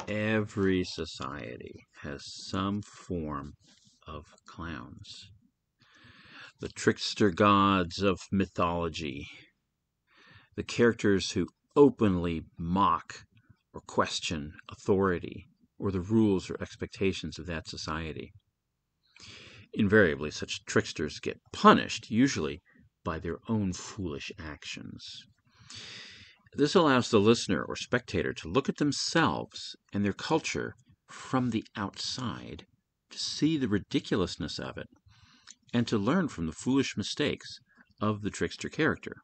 Every society has some form of clowns. The trickster gods of mythology, the characters who openly mock or question authority or the rules or expectations of that society. Invariably, such tricksters get punished, usually by their own foolish actions. This allows the listener or spectator to look at themselves and their culture from the outside, to see the ridiculousness of it, and to learn from the foolish mistakes of the trickster character.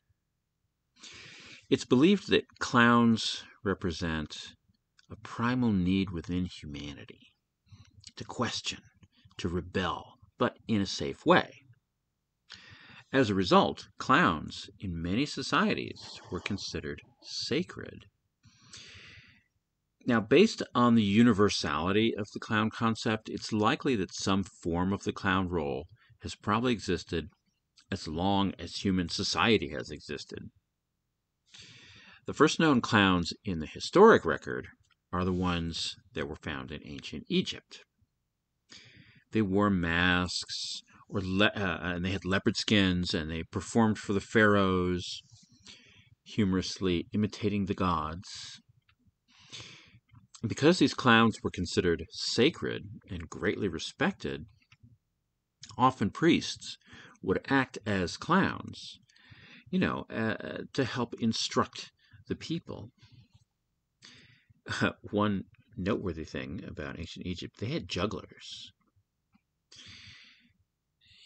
It's believed that clowns represent a primal need within humanity to question, to rebel, but in a safe way. As a result, clowns in many societies were considered sacred. Now, based on the universality of the clown concept, it's likely that some form of the clown role has probably existed as long as human society has existed. The first known clowns in the historic record are the ones that were found in ancient Egypt. They wore masks, and they had leopard skins, and they performed for the pharaohs, humorously imitating the gods. And because these clowns were considered sacred and greatly respected, often priests would act as clowns, to help instruct the people. One noteworthy thing about ancient Egypt, they had jugglers.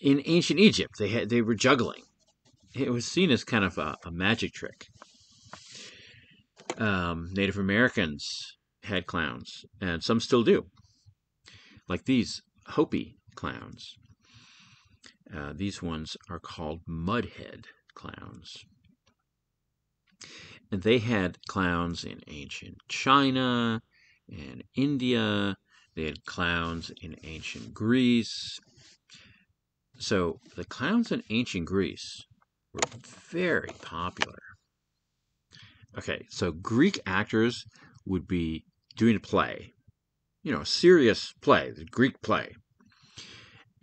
In ancient Egypt, they were juggling. It was seen as kind of a magic trick. Native Americans had clowns, and some still do, like these Hopi clowns. These ones are called mudhead clowns. And they had clowns in ancient China and India. They had clowns in ancient Greece. So the clowns in ancient Greece were very popular. Okay, so Greek actors would be doing a play, a serious play, the Greek play.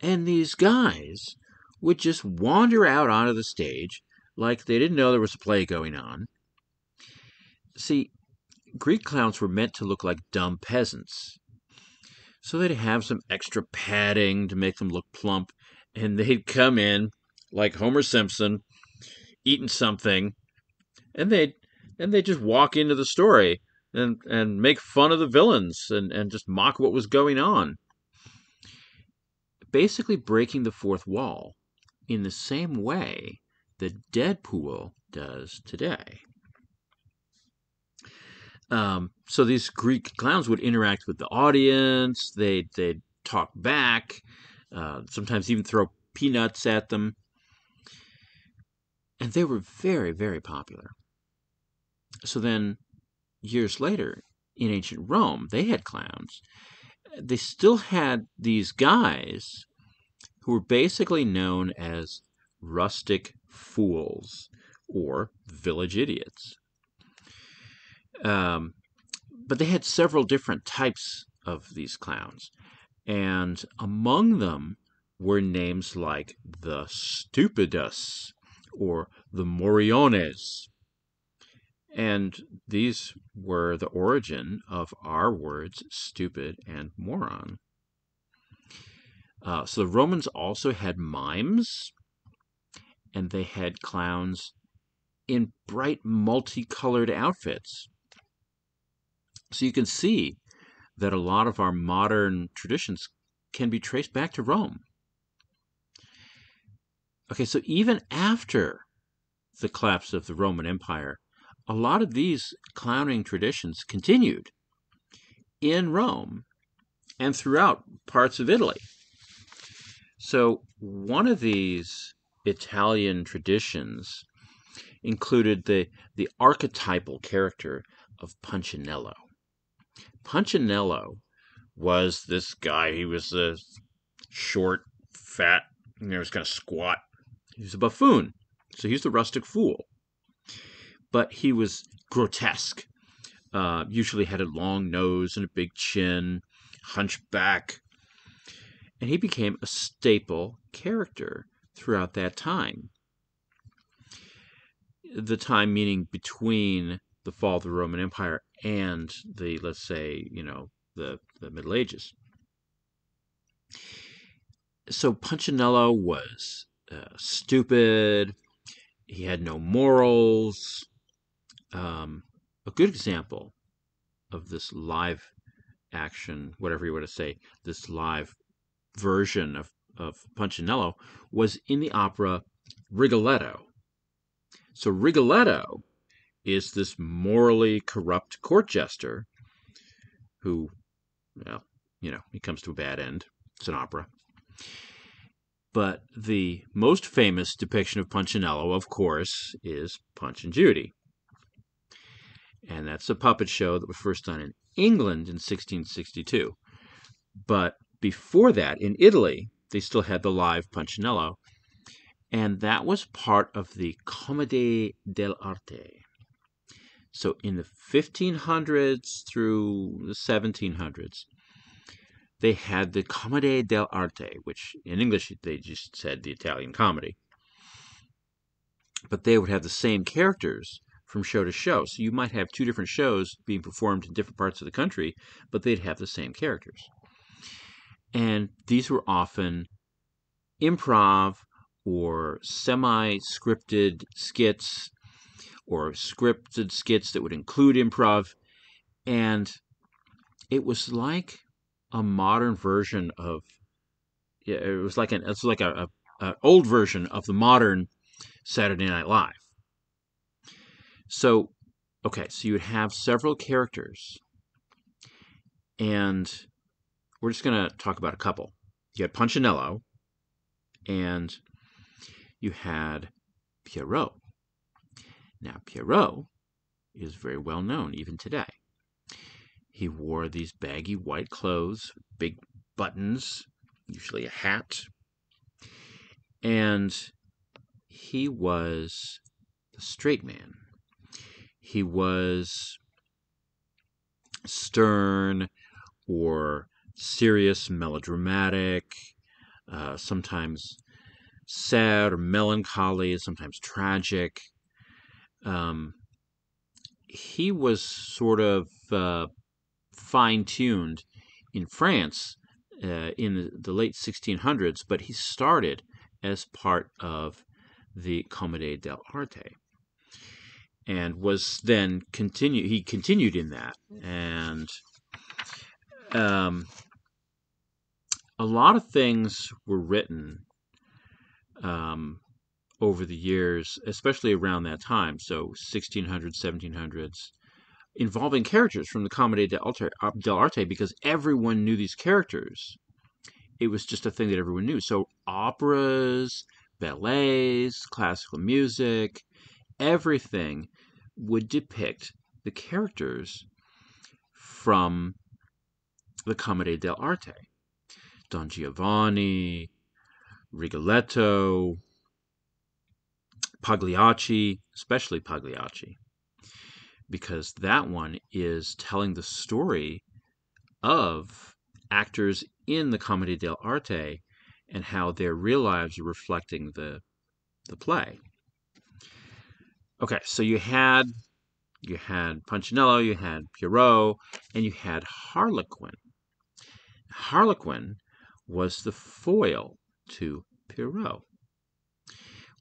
And these guys would just wander out onto the stage like they didn't know there was a play going on. See, Greek clowns were meant to look like dumb peasants. So they'd have some extra padding to make them look plump, and they'd come in like Homer Simpson, eating something, and they'd just walk into the story and make fun of the villains and just mock what was going on. Basically breaking the fourth wall in the same way that Deadpool does today. So these Greek clowns would interact with the audience. They'd talk back, sometimes even throw peanuts at them. And they were very, very popular. So then, years later, in ancient Rome, they had clowns. They still had these guys who were basically known as rustic fools or village idiots. But they had several different types of these clowns. And among them were names like the Stupidus or the Moriones. And these were the origin of our words stupid and moron. So the Romans also had mimes, and they had clowns in bright multicolored outfits. So you can see that a lot of our modern traditions can be traced back to Rome. Okay, so even after the collapse of the Roman Empire, a lot of these clowning traditions continued in Rome and throughout parts of Italy. So one of these Italian traditions included the archetypal character of Punchinello. Punchinello was this guy. He was a short, fat, he was kind of squat. He was a buffoon. So he's the rustic fool. But he was grotesque, usually had a long nose and a big chin, hunchback, and he became a staple character throughout that time. The time meaning between the fall of the Roman Empire and the, let's say, the Middle Ages. So Punchinello was stupid. He had no morals. A good example of this live action, whatever you want to say, this live version of Punchinello was in the opera Rigoletto. So Rigoletto is this morally corrupt court jester who, well, he comes to a bad end. It's an opera. But the most famous depiction of Punchinello, of course, is Punch and Judy. And that's a puppet show that was first done in England in 1662. But before that, in Italy, they still had the live Punchinello. And that was part of the commedia dell'arte. So in the 1500s through the 1700s, they had the commedia dell'arte, which in English they just said the Italian comedy. But they would have the same characters from show to show. So you might have two different shows being performed in different parts of the country, but they'd have the same characters. And these were often improv or semi-scripted skits or scripted skits that would include improv. And it was like a modern version of, it's like an old version of the modern Saturday Night Live. So, okay, so you would have several characters, and we're just going to talk about a couple. You had Punchinello, and you had Pierrot. Now, Pierrot is very well known even today. He wore these baggy white clothes, big buttons, usually a hat, and he was the straight man. He was stern or serious, melodramatic, sometimes sad or melancholy, sometimes tragic. He was sort of fine-tuned in France in the late 1600s, but he started as part of the commedia dell'arte and was then he continued in that. And a lot of things were written over the years, especially around that time, so 1600s, 1700s, involving characters from the commedia dell'arte, because everyone knew these characters. It was just a thing that everyone knew. So operas, ballets, classical music, everything would depict the characters from the commedia dell'arte. Don Giovanni, Rigoletto, Pagliacci, especially Pagliacci, because that one is telling the story of actors in the commedia dell'arte and how their real lives are reflecting the play. Okay, so you had Punchinello, you had Pierrot, and you had Harlequin. Harlequin was the foil to Pierrot,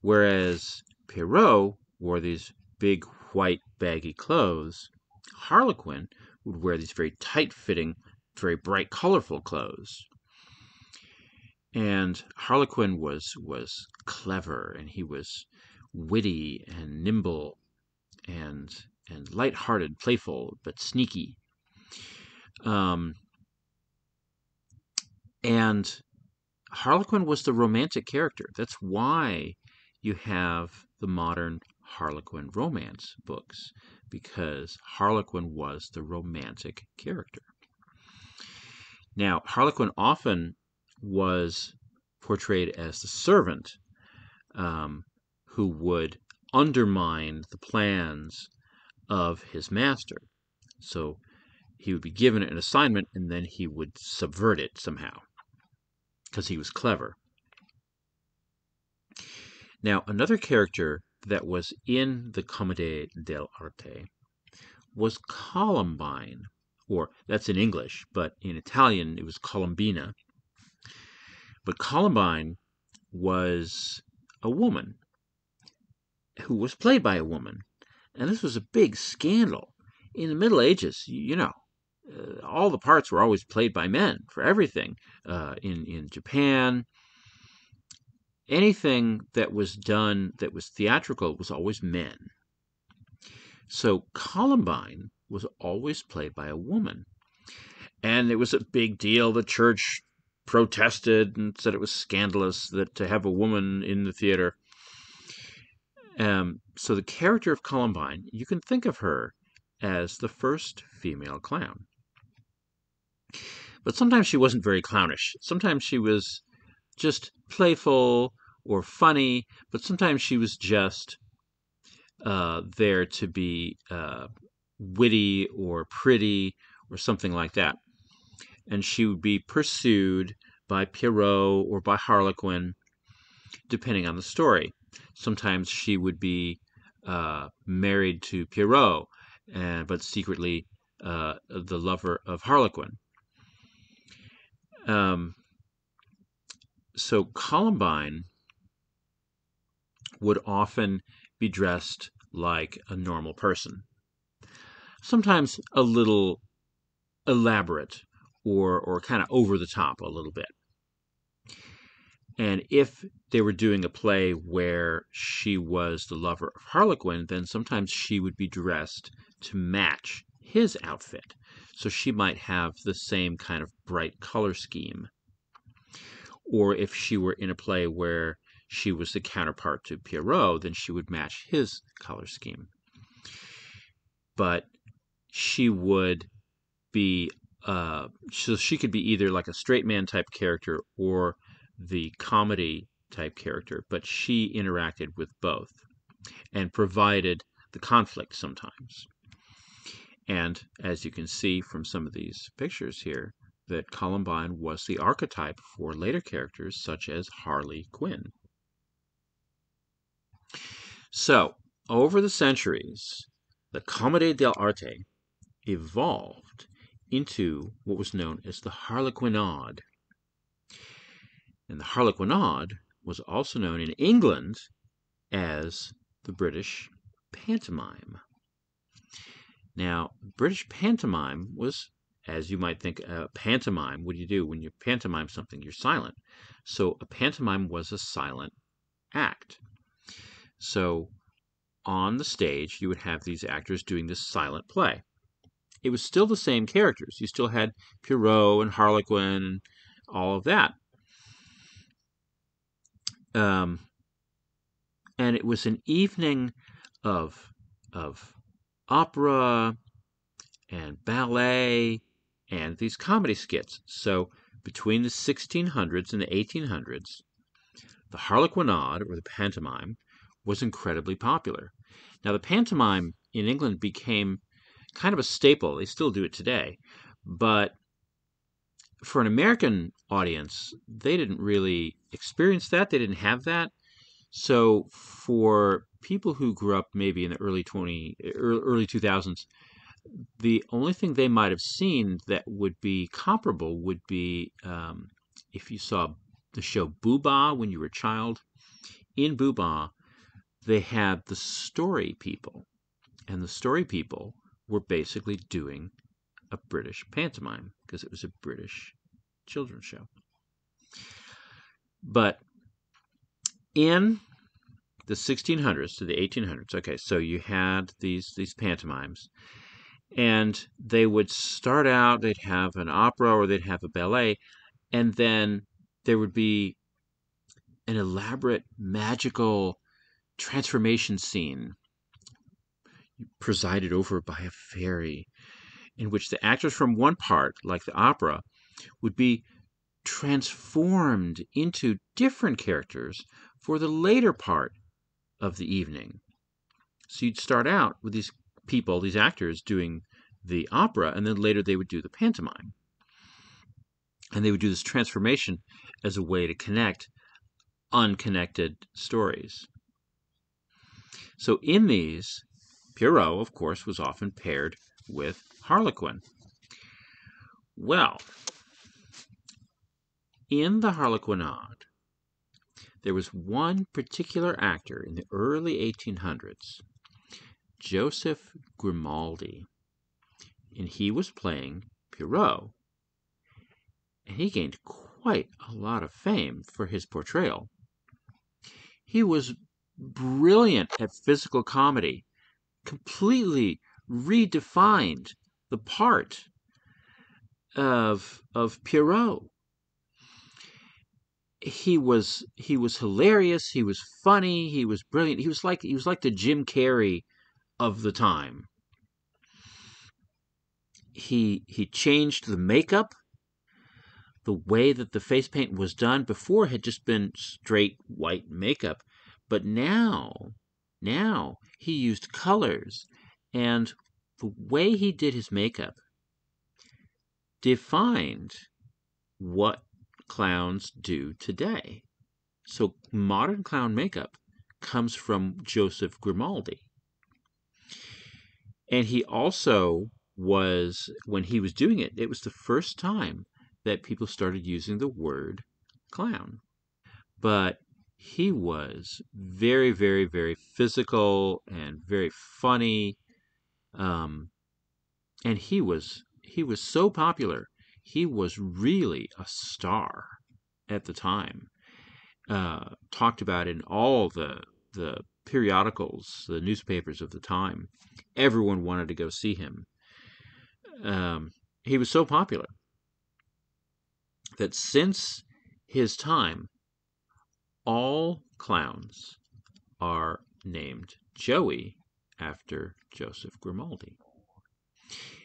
whereas Pierrot wore these big white baggy clothes. Harlequin would wear these very tight-fitting, very bright, colorful clothes. And Harlequin was clever, and he was witty and nimble and light-hearted, playful, but sneaky. And Harlequin was the romantic character. That's why you have the modern Harlequin romance books, because Harlequin was the romantic character. Now, Harlequin often was portrayed as the servant who would undermine the plans of his master. So he would be given an assignment, and then he would subvert it somehow, because he was clever. Now, another character that was in the commedia dell'arte was Columbine, or that's in English, but in Italian it was Columbina. But Columbine was a woman who was played by a woman. And this was a big scandal. In the Middle Ages, all the parts were always played by men for everything. In Japan, anything that was done that was theatrical was always men. So Columbine was always played by a woman. And it was a big deal. The church protested and said it was scandalous that to have a woman in the theater. So the character of Columbine, you can think of her as the first female clown. But sometimes she wasn't very clownish. Sometimes she was just playful or funny, but sometimes she was just there to be witty or pretty or something like that. And she would be pursued by Pierrot or by Harlequin, depending on the story. Sometimes she would be married to Pierrot, but secretly the lover of Harlequin. So Columbine would often be dressed like a normal person, sometimes a little elaborate or kind of over the top a little bit. And if they were doing a play where she was the lover of Harlequin, then sometimes she would be dressed to match his outfit. So she might have the same kind of bright color scheme. Or if she were in a play where she was the counterpart to Pierrot, then she would match his color scheme. But she would be, so she could be either like a straight man type character or the comedy type character, but she interacted with both and provided the conflict sometimes. And as you can see from some of these pictures here, that Columbine was the archetype for later characters such as Harley Quinn. So, over the centuries, the commedia dell'arte evolved into what was known as the Harlequinade. And the Harlequinade was also known in England as the British pantomime. Now, British pantomime was, as you might think, a pantomime. What do you do when you pantomime something? You're silent. So a pantomime was a silent act. So on the stage, you would have these actors doing this silent play. It was still the same characters. You still had Pierrot and Harlequin and all of that. And it was an evening of opera and ballet and these comedy skits. So between the 1600s and the 1800s, the Harlequinade, or the pantomime, was incredibly popular. Now, the pantomime in England became kind of a staple. They still do it today. But for an American audience, they didn't really experience that. They didn't have that. So for people who grew up maybe in the early 2000s, the only thing they might have seen that would be comparable would be if you saw the show Boo-Bah when you were a child. In Boo-Bah, they had the story people, and the story people were basically doing a British pantomime because it was a British children's show. But in the 1600s to the 1800s, okay, so you had these pantomimes, and they would start out, they'd have an opera or they'd have a ballet, and then there would be an elaborate magical transformation scene presided over by a fairy, in which the actors from one part, like the opera, would be transformed into different characters for the later part of the evening. So you'd start out with these people, these actors, doing the opera, and then later they would do the pantomime. And they would do this transformation as a way to connect unconnected stories. So in these, Pierrot, of course, was often paired with Harlequin. Well, in the Harlequinade, there was one particular actor in the early 1800s, Joseph Grimaldi, and he was playing Pierrot, and he gained quite a lot of fame for his portrayal. He was brilliant at physical comedy, completely redefined the part of Pierrot. He was hilarious, he was funny, he was brilliant. He was like the Jim Carrey of the time. He changed the makeup. The way that the face paint was done before had just been straight white makeup, but now he used colors, and the way he did his makeup defined what clowns do today. So modern clown makeup comes from Joseph Grimaldi. And he also was, when he was doing it, it was the first time that people started using the word clown. But he was very, very, very physical and very funny. And he was so popular. He was really a star at the time. Talked about in all the periodicals, the newspapers of the time. Everyone wanted to go see him. He was so popular that since his time, all clowns are named Joey after Joseph Grimaldi.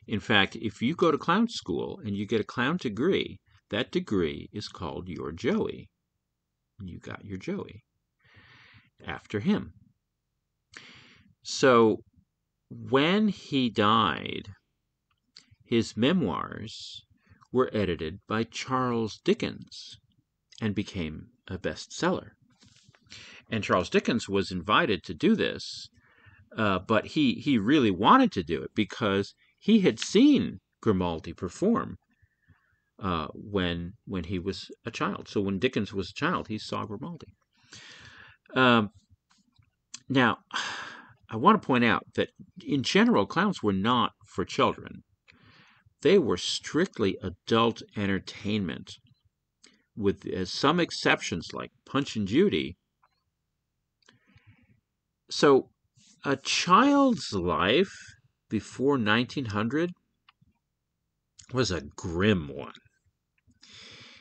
In fact, if you go to clown school and you get a clown degree, that degree is called your Joey. You got your Joey after him. So when he died, his memoirs were edited by Charles Dickens and became a bestseller. And Charles Dickens was invited to do this, but he really wanted to do it because he had seen Grimaldi perform when he was a child. So when Dickens was a child, he saw Grimaldi. Now, I want to point out that in general, clowns were not for children. They were strictly adult entertainment, with some exceptions like Punch and Judy. So a child's life before 1900 was a grim one.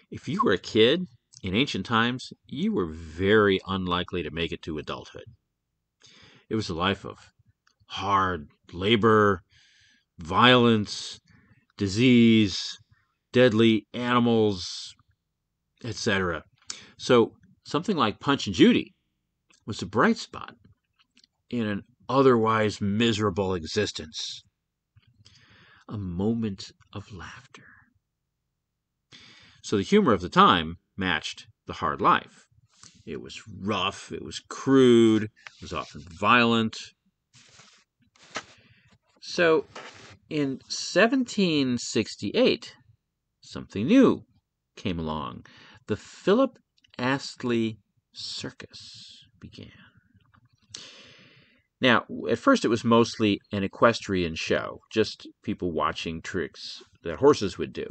If you were a kid in ancient times, you were very unlikely to make it to adulthood. It was a life of hard labor, violence, disease, deadly animals, etc. So something like Punch and Judy was a bright spot in an otherwise miserable existence. A moment of laughter. So the humor of the time matched the hard life. It was rough, it was crude, it was often violent. So in 1768, something new came along. The Philip Astley circus began. Now, at first it was mostly an equestrian show, just people watching tricks that horses would do.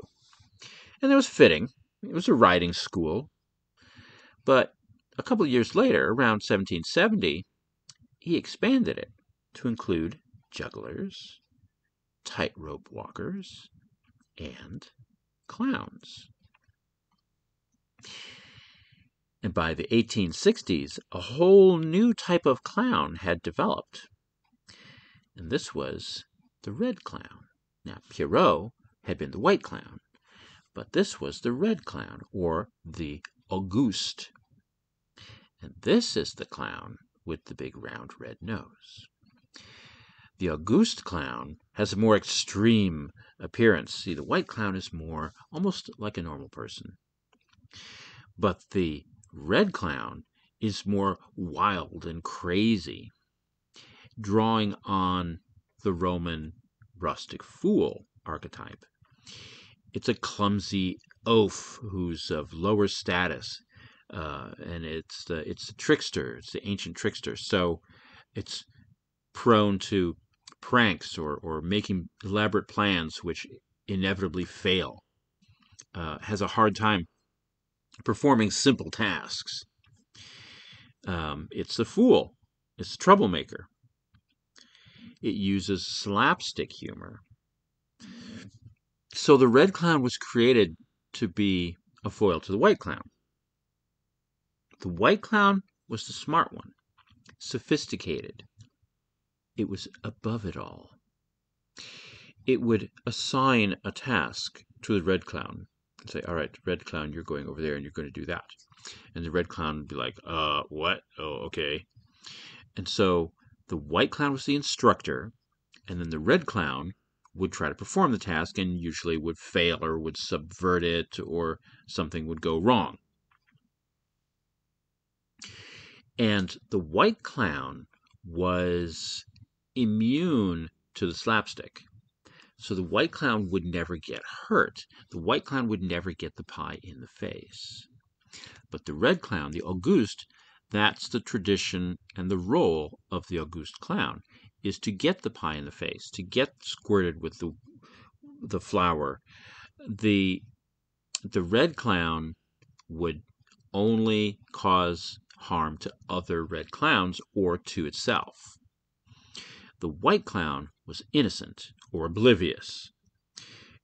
And it was fitting. It was a riding school. But a couple of years later, around 1770, he expanded it to include jugglers, tightrope walkers, and clowns. And by the 1860s, a whole new type of clown had developed. And this was the red clown. Now, Pierrot had been the white clown, but this was the red clown, or the auguste. And this is the clown with the big round red nose. The auguste clown has a more extreme appearance. See, the white clown is more almost like a normal person. But the red clown is more wild and crazy, drawing on the Roman rustic fool archetype. It's a clumsy oaf who's of lower status, and it's the trickster. It's the ancient trickster. So it's prone to pranks or making elaborate plans which inevitably fail. Has a hard time performing simple tasks. It's the fool. It's the troublemaker. It uses slapstick humor. So the red clown was created to be a foil to the white clown. The white clown was the smart one, sophisticated. It was above it all. It would assign a task to the red clown and say, all right, red clown, you're going over there and you're going to do that. And the red clown would be like, what? Oh, okay. And so the white clown was the instructor, and then the red clown would try to perform the task and usually would fail or would subvert it or something would go wrong. And the white clown was immune to the slapstick. So the white clown would never get hurt. The white clown would never get the pie in the face. But the red clown, the auguste, that's the tradition and the role of the auguste clown, is to get the pie in the face, to get squirted with the flour. The red clown would only cause harm to other red clowns or to itself. The white clown was innocent or oblivious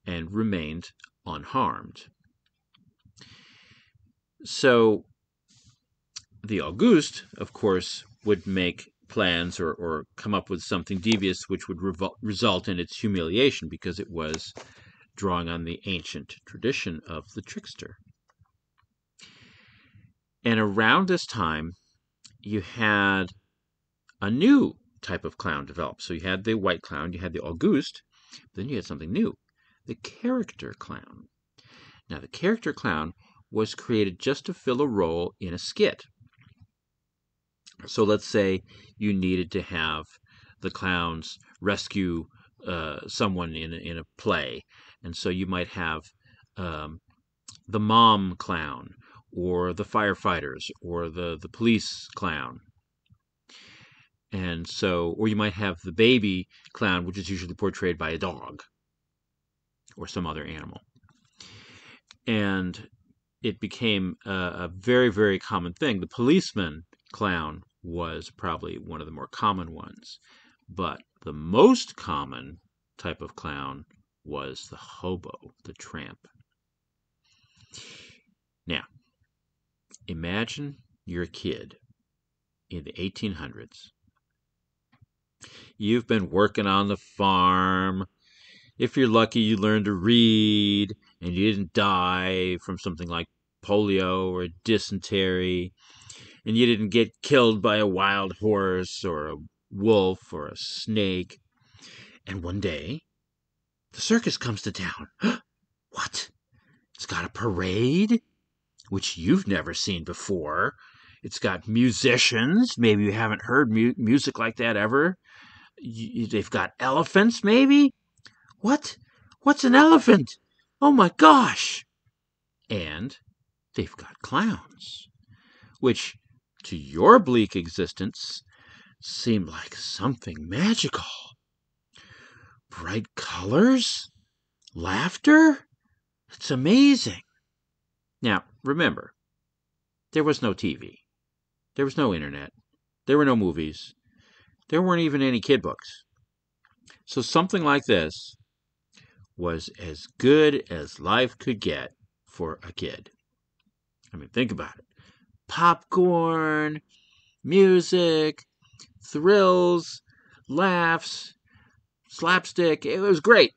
and remained unharmed. So the auguste, of course, would make plans or come up with something devious which would result in its humiliation because it was drawing on the ancient tradition of the trickster. And around this time, you had a new type of clown develop. So you had the white clown, you had the auguste, then you had something new, the character clown. Now, the character clown was created just to fill a role in a skit. So let's say you needed to have the clowns rescue someone in a play, and so you might have the mom clown, or the firefighters, or the police clown. And so, or you might have the baby clown, which is usually portrayed by a dog or some other animal. And it became a very, very common thing. The policeman clown was probably one of the more common ones. But the most common type of clown was the hobo, the tramp. Now, imagine you're a kid in the 1800s. You've been working on the farm. If you're lucky, you learned to read, and you didn't die from something like polio or dysentery, and you didn't get killed by a wild horse or a wolf or a snake. And one day, the circus comes to town. What? It's got a parade, which you've never seen before. It's got musicians. Maybe you haven't heard music like that ever. They've got elephants, maybe? What? What's an elephant? Oh my gosh! And they've got clowns, which to your bleak existence seem like something magical. Bright colors? Laughter? It's amazing. Now, remember, there was no TV. There was no internet. There were no movies. There weren't even any kid books. So something like this was as good as life could get for a kid. I mean, think about it. Popcorn, music, thrills, laughs, slapstick. It was great.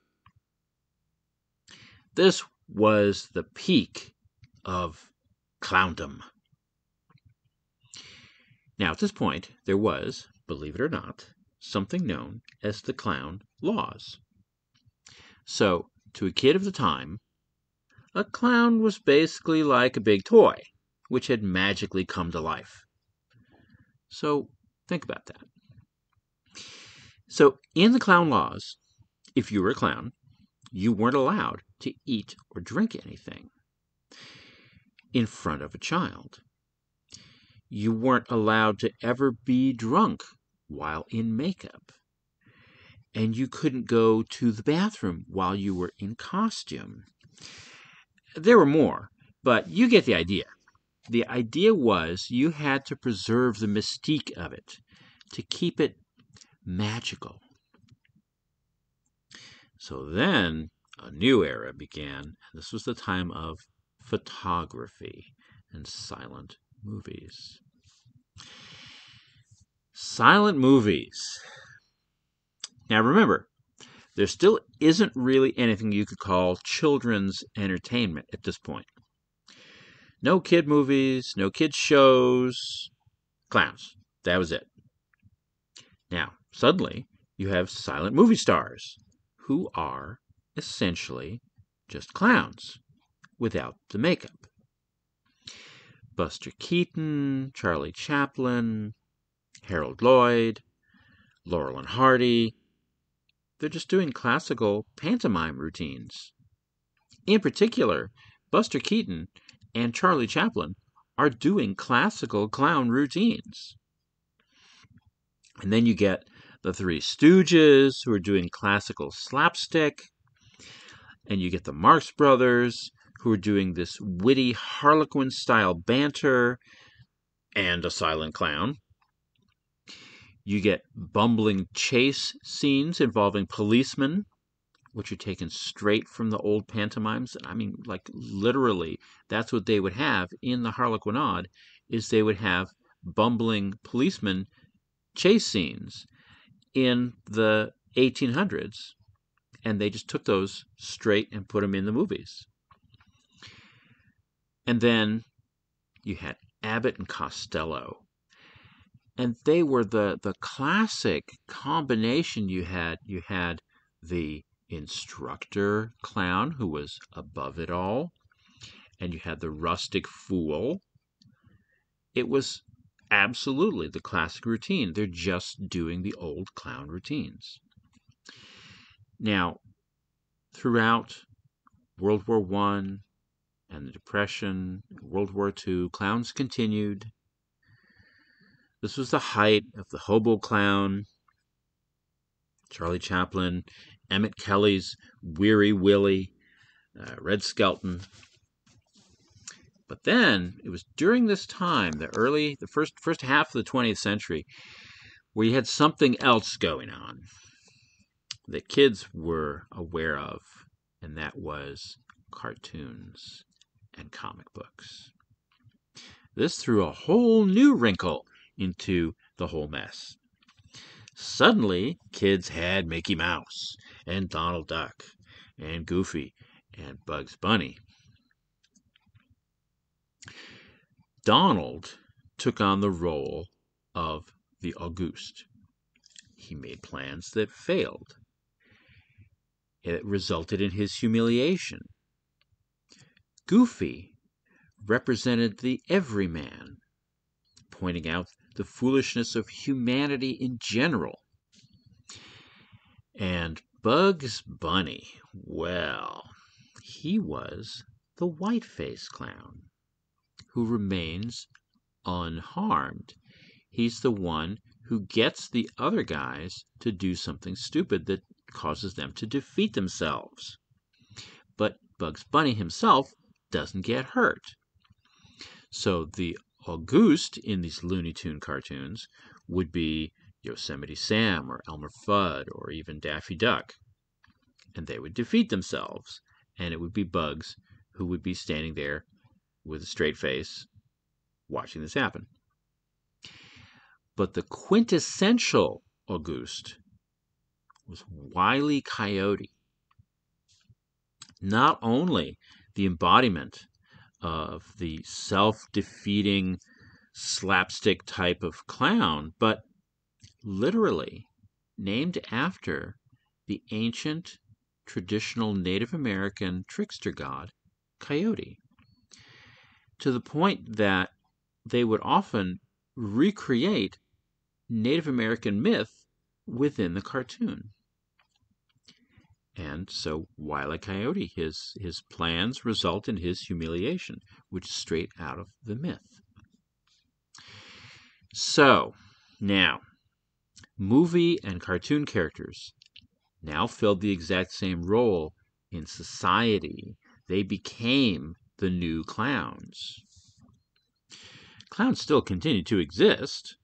This was the peak of clowndom. Now, at this point, there was, believe it or not, something known as the clown laws. So, to a kid of the time, a clown was basically like a big toy, which had magically come to life. So, think about that. So, in the clown laws, if you were a clown, you weren't allowed to eat or drink anything in front of a child. You weren't allowed to ever be drunk while in makeup. And you couldn't go to the bathroom while you were in costume. There were more, but you get the idea. The idea was you had to preserve the mystique of it, to keep it magical. So then a new era began. This was the time of photography and silent movies. Silent movies. Now remember, there still isn't really anything you could call children's entertainment at this point. No kid movies, no kid shows, clowns. That was it. Now, suddenly, you have silent movie stars who are essentially just clowns without the makeup. Buster Keaton, Charlie Chaplin, Harold Lloyd, Laurel and Hardy. They're just doing classical pantomime routines. In particular, Buster Keaton and Charlie Chaplin are doing classical clown routines. And then you get the Three Stooges, who are doing classical slapstick. And you get the Marx Brothers, who are doing this witty Harlequin-style banter and a silent clown. You get bumbling chase scenes involving policemen, which are taken straight from the old pantomimes. I mean, like literally, that's what they would have in the Harlequinade, is they would have bumbling policemen chase scenes in the 1800s, and they just took those straight and put them in the movies. And then you had Abbott and Costello, and they were the classic combination. You had the instructor clown who was above it all, and you had the rustic fool. It was absolutely the classic routine. They're just doing the old clown routines. Now, throughout World War I and the Depression, World War II, clowns continued. This was the height of the hobo clown, Charlie Chaplin, Emmett Kelly's Weary Willie, Red Skelton. But then it was during this time, the first half of the 20th century, where you had something else going on that kids were aware of, and that was cartoons and comic books. This threw a whole new wrinkle into the whole mess. Suddenly, kids had Mickey Mouse and Donald Duck and Goofy and Bugs Bunny. Donald took on the role of the Auguste. He made plans that failed. It resulted in his humiliation. Goofy represented the everyman, pointing out the foolishness of humanity in general. And Bugs Bunny, well, he was the white-faced clown who remains unharmed. He's the one who gets the other guys to do something stupid that causes them to defeat themselves. But Bugs Bunny himself doesn't get hurt. So the Auguste in these Looney Tune cartoons would be Yosemite Sam or Elmer Fudd or even Daffy Duck. And they would defeat themselves. And it would be Bugs who would be standing there with a straight face watching this happen. But the quintessential Auguste was Wile E. Coyote. Not only the embodiment of the self-defeating slapstick type of clown, but literally named after the ancient traditional Native American trickster god, Coyote, to the point that they would often recreate Native American myth within the cartoon. And so, Wile E. Coyote, his plans result in his humiliation, which is straight out of the myth. So, now, movie and cartoon characters now filled the exact same role in society. They became the new clowns. Clowns still continue to exist.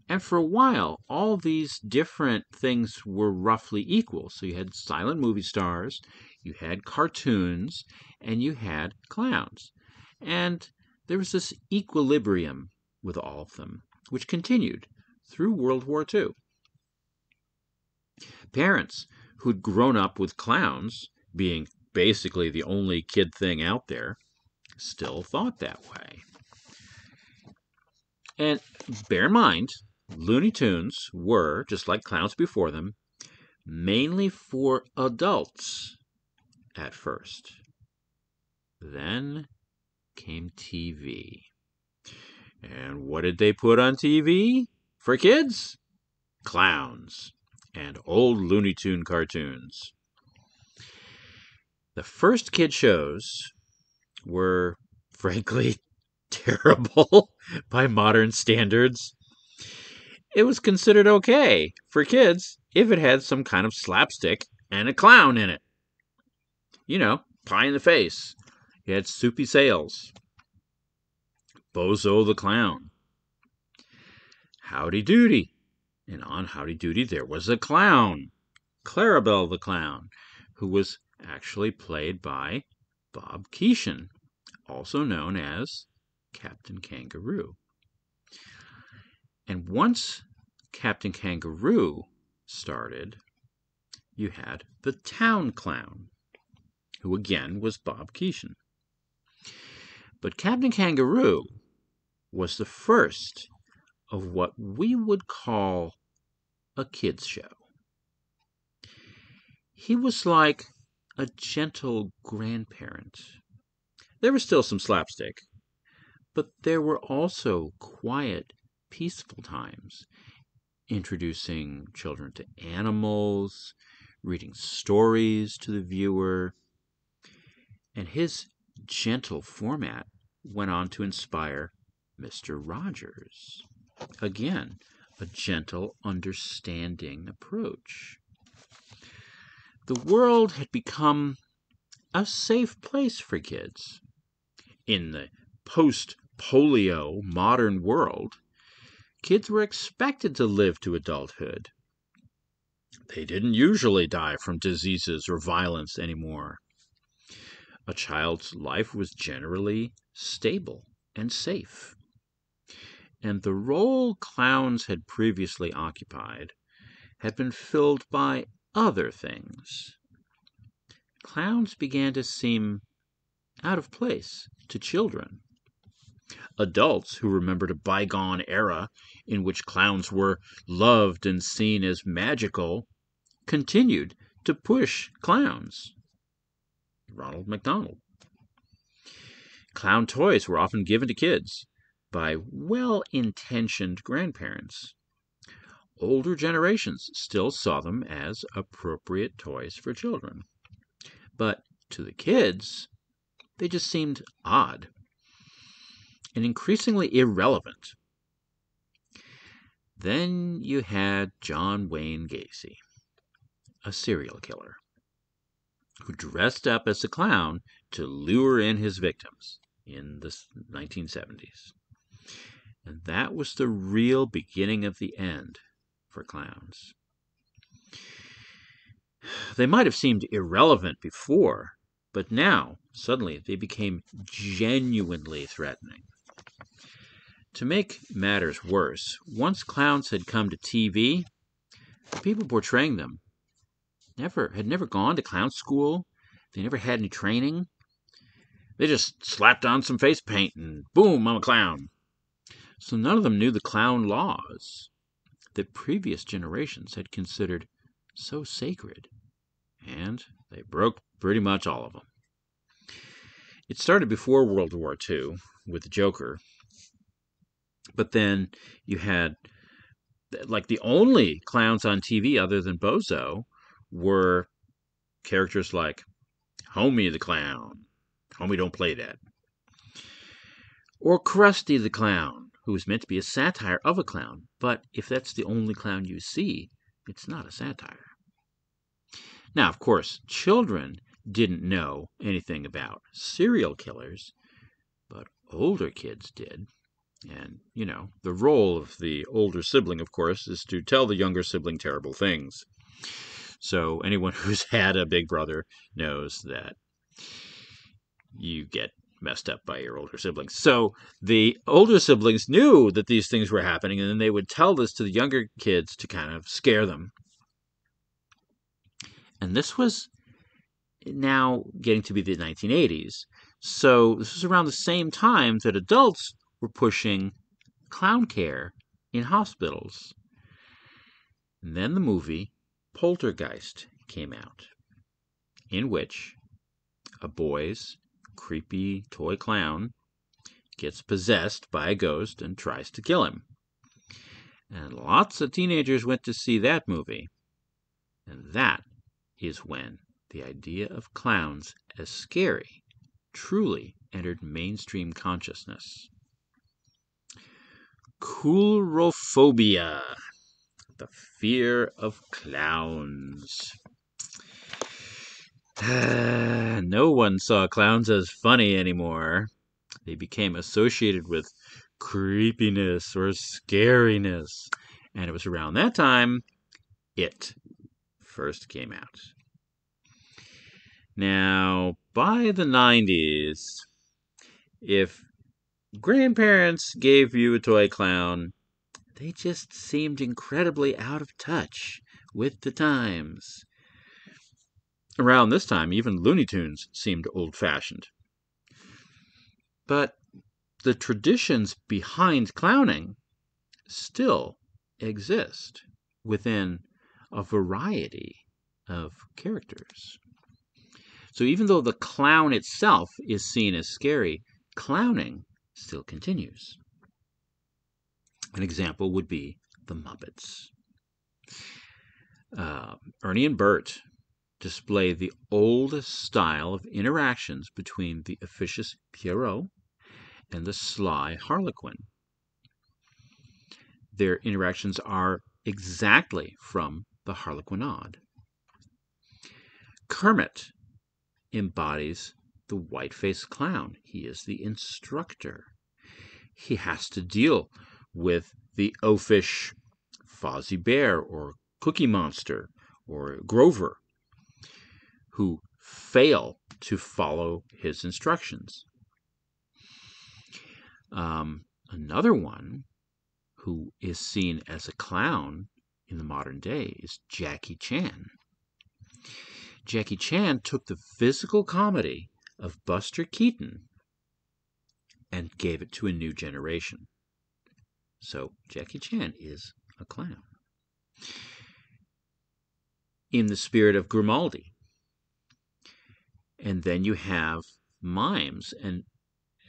And for a while, all these different things were roughly equal. So you had silent movie stars, you had cartoons, and you had clowns. And there was this equilibrium with all of them, which continued through World War II. Parents who'd grown up with clowns being basically the only kid thing out there still thought that way. And bear in mind, Looney Tunes were, just like clowns before them, mainly for adults at first. Then came TV. And what did they put on TV for kids? Clowns and old Looney Tune cartoons. The first kid shows were, frankly, terrible by modern standards. It was considered okay for kids if it had some kind of slapstick and a clown in it. You know, pie in the face. You had Soupy Sales, Bozo the Clown, Howdy Doody. And on Howdy Doody there was a clown, Clarabelle the Clown, who was actually played by Bob Keyston, also known as Captain Kangaroo. And once Captain Kangaroo started, you had the Town Clown, who again was Bob Keyston. But Captain Kangaroo was the first of what we would call a kids' show. He was like a gentle grandparent. There was still some slapstick, but there were also quiet, peaceful times, introducing children to animals, reading stories to the viewer, and his gentle format went on to inspire Mr. Rogers. Again, a gentle, understanding approach. The world had become a safe place for kids. In the post-polio modern world, kids were expected to live to adulthood. They didn't usually die from diseases or violence anymore. A child's life was generally stable and safe. And the role clowns had previously occupied had been filled by other things. Clowns began to seem out of place to children. Adults who remembered a bygone era in which clowns were loved and seen as magical continued to push clowns. Ronald McDonald. Clown toys were often given to kids by well-intentioned grandparents. Older generations still saw them as appropriate toys for children. But to the kids, they just seemed odd and increasingly irrelevant. Then you had John Wayne Gacy, a serial killer, who dressed up as a clown to lure in his victims in the 1970s. And that was the real beginning of the end for clowns. They might have seemed irrelevant before, but now, suddenly, they became genuinely threatening. To make matters worse, once clowns had come to TV, the people portraying them had never gone to clown school. They never had any training. They just slapped on some face paint and boom, I'm a clown. So none of them knew the clown laws. that previous generations had considered so sacred, and they broke pretty much all of them. It started before World War II with the Joker, but then you had, like, the only clowns on TV other than Bozo were characters like Homie the Clown. Homie don't play that. Or Krusty the Clown, who was meant to be a satire of a clown, but if that's the only clown you see, it's not a satire. Now, of course, children didn't know anything about serial killers, but older kids did. And, the role of the older sibling, of course, is to tell the younger sibling terrible things. So anyone who's had a big brother knows that you get messed up by your older siblings. So the older siblings knew that these things were happening, and then they would tell this to the younger kids to kind of scare them. And this was now getting to be the 1980s. So this was around the same time that adults were pushing clown care in hospitals. And then the movie Poltergeist came out, in which a boy's creepy toy clown gets possessed by a ghost and tries to kill him. And lots of teenagers went to see that movie. And that is when the idea of clowns as scary truly entered mainstream consciousness. Coulrophobia, the fear of clowns. No one saw clowns as funny anymore. They became associated with creepiness or scariness. And it was around that time It first came out. Now, by the 90s, if grandparents gave you a toy clown, they just seemed incredibly out of touch with the times. Around this time, even Looney Tunes seemed old-fashioned. But the traditions behind clowning still exist within a variety of characters. So even though the clown itself is seen as scary, clowning still continues. An example would be the Muppets. Ernie and Bert display the oldest style of interactions between the officious Pierrot and the sly Harlequin. Their interactions are exactly from the Harlequinade. Kermit embodies the white-faced clown. He is the instructor. He has to deal with the oafish Fozzie Bear or Cookie Monster or Grover, who fail to follow his instructions. Another one who is seen as a clown in the modern day is Jackie Chan. Jackie Chan took the physical comedy of Buster Keaton and gave it to a new generation. So Jackie Chan is a clown. In the spirit of Grimaldi. And then you have mimes, and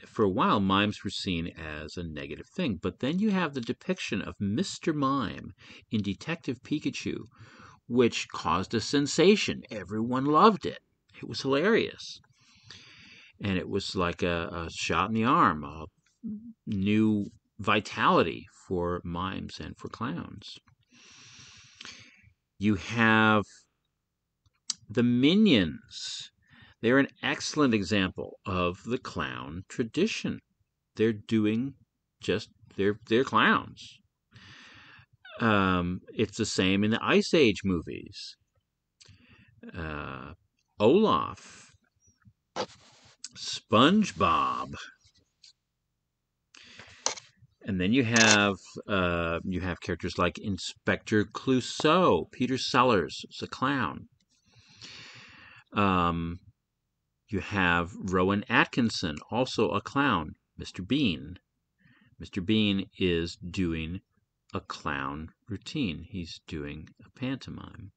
for a while mimes were seen as a negative thing, but then you have the depiction of Mr. Mime in Detective Pikachu, which caused a sensation. Everyone loved it. It was hilarious. And it was like a shot in the arm, a new vitality for mimes and for clowns. You have the Minions. They're an excellent example of the clown tradition. They're doing just, they're clowns. It's the same in the Ice Age movies. Olaf, SpongeBob, and then you have characters like Inspector Clouseau. Peter Sellers is a clown. You have Rowan Atkinson, also a clown. Mr. Bean. Mr. Bean is doing a clown routine. He's doing a pantomime.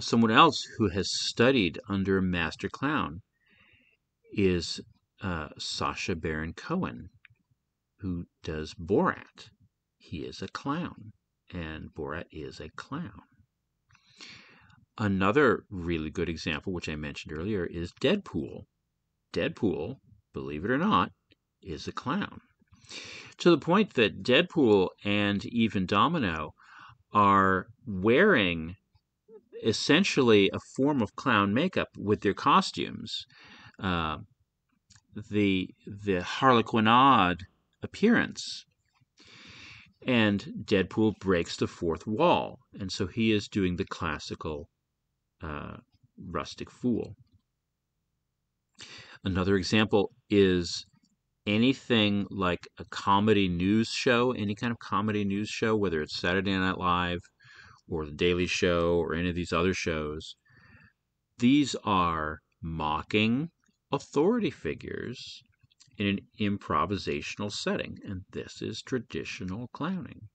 Someone else who has studied under a master clown is Sacha Baron Cohen, who does Borat. He is a clown, and Borat is a clown. Another really good example, which I mentioned earlier, is Deadpool. Deadpool, believe it or not, is a clown. To the point that Deadpool and even Domino are wearing essentially a form of clown makeup with their costumes. The Harlequinade appearance. And Deadpool breaks the fourth wall, and so he is doing the classical rustic fool. Another example is anything like a comedy news show, any kind of comedy news show, whether it's Saturday Night Live or The Daily Show or any of these other shows. These are mocking authority figures in an improvisational setting, and this is traditional clowning.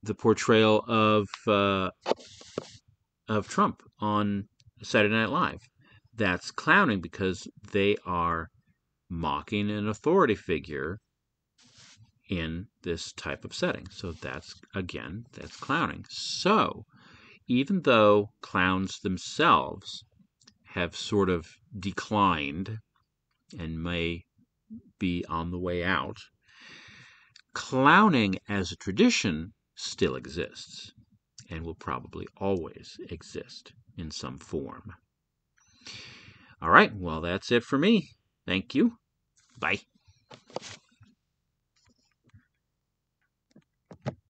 The portrayal of Trump on Saturday Night Live, that's clowning because they are mocking an authority figure in this type of setting. So that's clowning. So even though clowns themselves have sort of declined and may be on the way out, clowning as a tradition still exists and will probably always exist in some form. All right, well, that's it for me. Thank you. Bye.